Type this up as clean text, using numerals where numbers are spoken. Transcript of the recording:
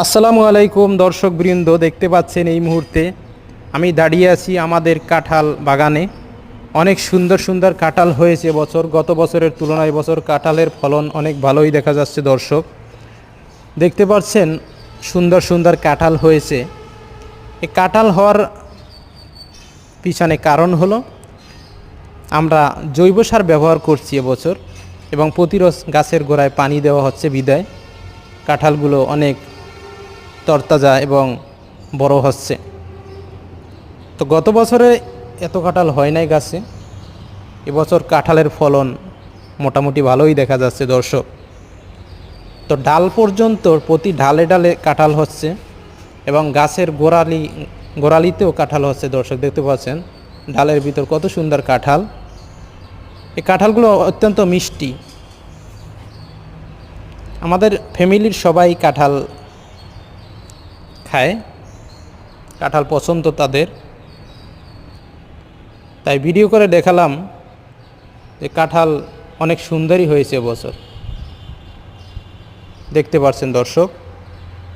আসসালামু আলাইকুম দর্শকবৃন্দ, দেখতে পাচ্ছেন এই মুহূর্তে আমি দাঁড়িয়ে আছি আমাদের কাঁঠাল বাগানে। অনেক সুন্দর সুন্দর কাঁঠাল হয়েছে বছর, গত বছরের তুলনায় বছর কাঁঠালের ফলন অনেক ভালোই দেখা যাচ্ছে। দর্শক দেখতে পাচ্ছেন সুন্দর সুন্দর কাঁঠাল হয়েছে। এই কাঁঠাল হওয়ার পিছনে কারণ হলো আমরা জৈব সার ব্যবহার করছি এবছর, এবং প্রতিরোজ গাছের গোড়ায় পানি দেওয়া হচ্ছে বিদায় কাঁঠালগুলো অনেক তরতাজা এবং বড় হচ্ছে। তো গত বছরে এত কাঁঠাল হয় নাই গাছে, এবছর কাঁঠালের ফলন মোটামুটি ভালোই দেখা যাচ্ছে দর্শক। তো ডাল পর্যন্ত প্রতি ডালে ডালে কাঁঠাল হচ্ছে এবং গাছের গোড়ালিতেও কাঁঠাল হচ্ছে। দর্শক দেখতে পাচ্ছেন ডালের ভিতর কত সুন্দর কাঁঠাল। এই কাঁঠালগুলো অত্যন্ত মিষ্টি। আমাদের ফ্যামিলির সবাই কাঁঠাল খায়, কাঁঠাল পছন্দ তাদের, তাই ভিডিও করে দেখালাম যে কাঁঠাল অনেক সুন্দরই হয়েছে এবছর। দেখতে পাচ্ছেন দর্শক।